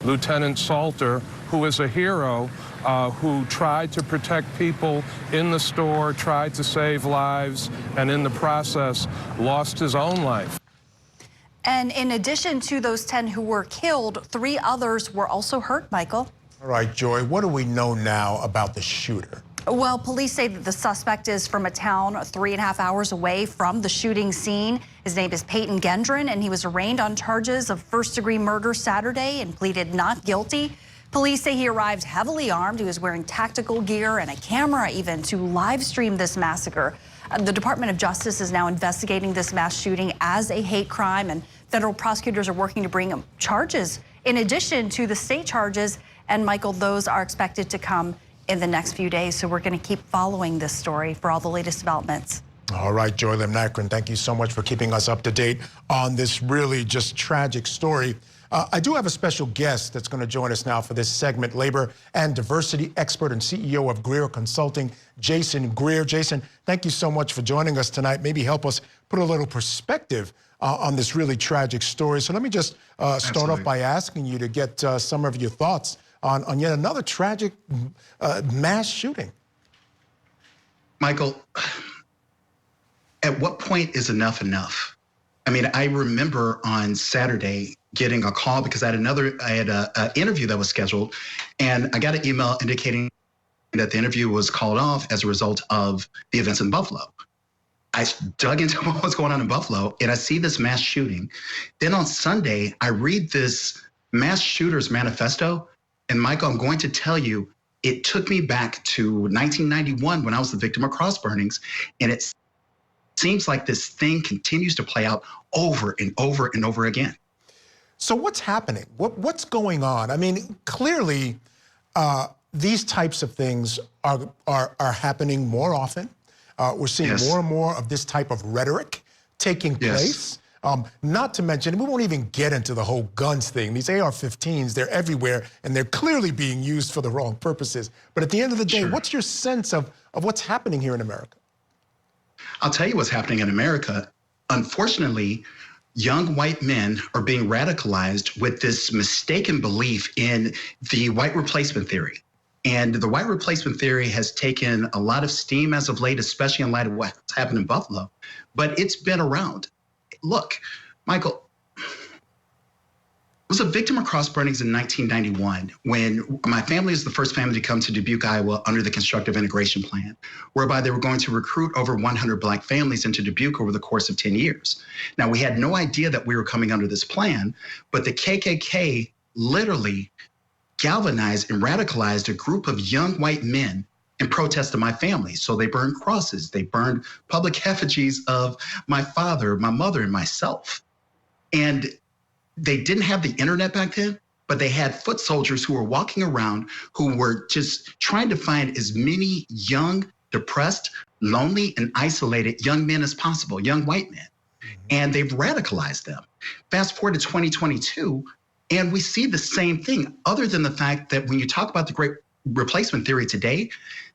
Lieutenant Salter, who is a hero, who tried to protect people in the store, tried to save lives, and in the process lost his own life. And in addition to those 10 who were killed, 3 others were also hurt, Michael. All right, Joy, what do we know now about the shooter? Well, police say that the suspect is from a town 3.5 hours away from the shooting scene. His name is Peyton Gendron, and he was arraigned on charges of first-degree murder Saturday and pleaded not guilty. Police say he arrived heavily armed. He was wearing tactical gear and a camera even to live stream this massacre. The Department of Justice is now investigating this mass shooting as a hate crime, and federal prosecutors are working to bring charges in addition to the state charges. And Michael, those are expected to come in the next few days. So we're going to keep following this story for all the latest developments. All right, Joy Lim-Nakrin, thank you so much for keeping us up to date on this really just tragic story. I do have a special guest that's going to join us now for this segment, labor and diversity expert and CEO of Greer Consulting, Jason Greer. Jason, thank you so much for joining us tonight. Maybe help us put a little perspective on this really tragic story. So let me just start off by asking you to get some of your thoughts on yet another tragic mass shooting. Michael, at what point is enough enough? I mean, I remember on Saturday getting a call because I had an interview that was scheduled, and I got an email indicating that the interview was called off as a result of the events in Buffalo. I dug into what was going on in Buffalo, and I see this mass shooting. Then on Sunday, I read this mass shooter's manifesto, and Michael, I'm going to tell you, it took me back to 1991 when I was the victim of cross burnings, and it seems like this thing continues to play out over and over and over again. So what's happening? What's going on? I mean, clearly, these types of things are happening more often. We're seeing more and more of this type of rhetoric taking place. Not to mention, we won't even get into the whole guns thing. These AR-15s, they're everywhere, and they're clearly being used for the wrong purposes. But at the end of the day, what's your sense of what's happening here in America? I'll tell you what's happening in America. Unfortunately, young white men are being radicalized with this mistaken belief in the white replacement theory. And the white replacement theory has taken a lot of steam as of late, especially in light of what's happened in Buffalo, but it's been around. Look, Michael, I was a victim of cross burnings in 1991 when my family is the first family to come to Dubuque, Iowa under the constructive integration plan, whereby they were going to recruit over 100 Black families into Dubuque over the course of 10 years. Now, we had no idea that we were coming under this plan, but the KKK literally galvanized and radicalized a group of young white men in protest of my family. So they burned crosses, they burned public effigies of my father, my mother, and myself. And they didn't have the internet back then, but they had foot soldiers who were walking around who were just trying to find as many young, depressed, lonely, and isolated young men as possible, young white men. And they've radicalized them. Fast forward to 2022, and we see the same thing, other than the fact that when you talk about the great replacement theory today,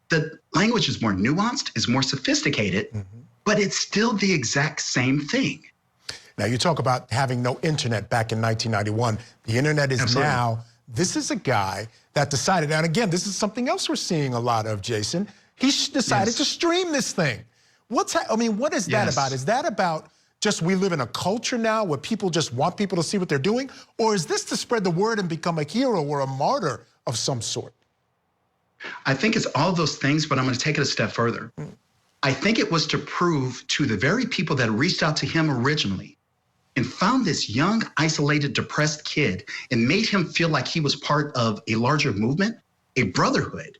the language is more nuanced, is more sophisticated, but it's still the exact same thing. Now, you talk about having no internet back in 1991. The internet is now, this is a guy that decided, and again, this is something else we're seeing a lot of, Jason. He decided to stream this thing. I mean, what is that about? Is that about just we live in a culture now where people just want people to see what they're doing? Or is this to spread the word and become a hero or a martyr of some sort? I think it's all of those things, but I'm going to take it a step further. I think it was to prove to the very people that reached out to him originally and found this young, isolated, depressed kid and made him feel like he was part of a larger movement, a brotherhood.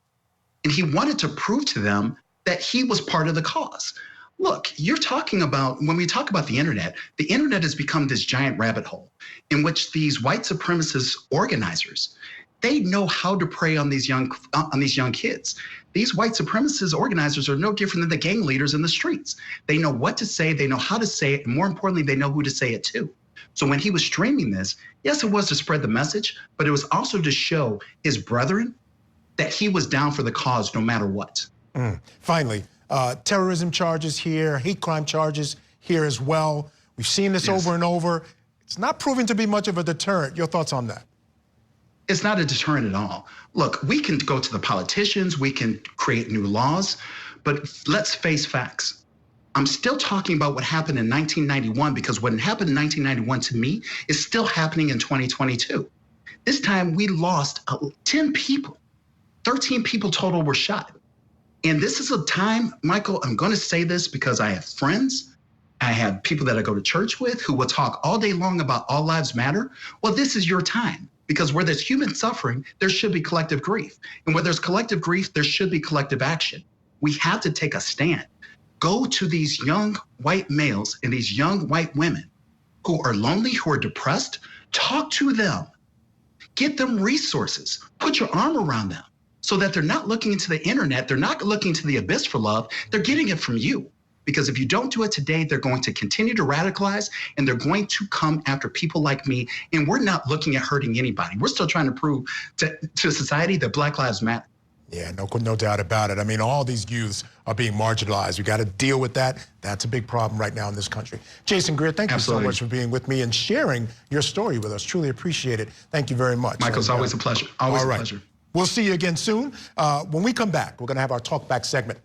And he wanted to prove to them that he was part of the cause. Look, you're talking about, when we talk about the internet has become this giant rabbit hole in which these white supremacist organizers, they know how to prey on these young kids. These white supremacist organizers are no different than the gang leaders in the streets. They know what to say, they know how to say it, and more importantly, they know who to say it to. So when he was streaming this, yes, it was to spread the message, but it was also to show his brethren that he was down for the cause no matter what. Finally, terrorism charges here, hate crime charges here as well. We've seen this over and over. It's not proving to be much of a deterrent. Your thoughts on that? It's not a deterrent at all. Look, we can go to the politicians, we can create new laws, but let's face facts. I'm still talking about what happened in 1991 because what happened in 1991 to me is still happening in 2022. This time we lost 10 people, 13 people total were shot. And this is a time, Michael, I'm going to say this because I have friends, I have people that I go to church with who will talk all day long about all lives matter. Well, this is your time because where there's human suffering, there should be collective grief. And where there's collective grief, there should be collective action. We have to take a stand. Go to these young white males and these young white women who are lonely, who are depressed, talk to them, get them resources, put your arm around them so that they're not looking into the internet, they're not looking to the abyss for love, they're getting it from you. Because if you don't do it today, they're going to continue to radicalize and they're going to come after people like me. And we're not looking at hurting anybody. We're still trying to prove to society that Black Lives Matter. Yeah, no doubt about it. I mean, all these youths are being marginalized. We got to deal with that. That's a big problem right now in this country. Jason Greer, thank you so much for being with me and sharing your story with us. Truly appreciate it. Thank you very much. Michael, it's always a pleasure. Always a pleasure. We'll see you again soon. When we come back, we're going to have our Talk Back segment.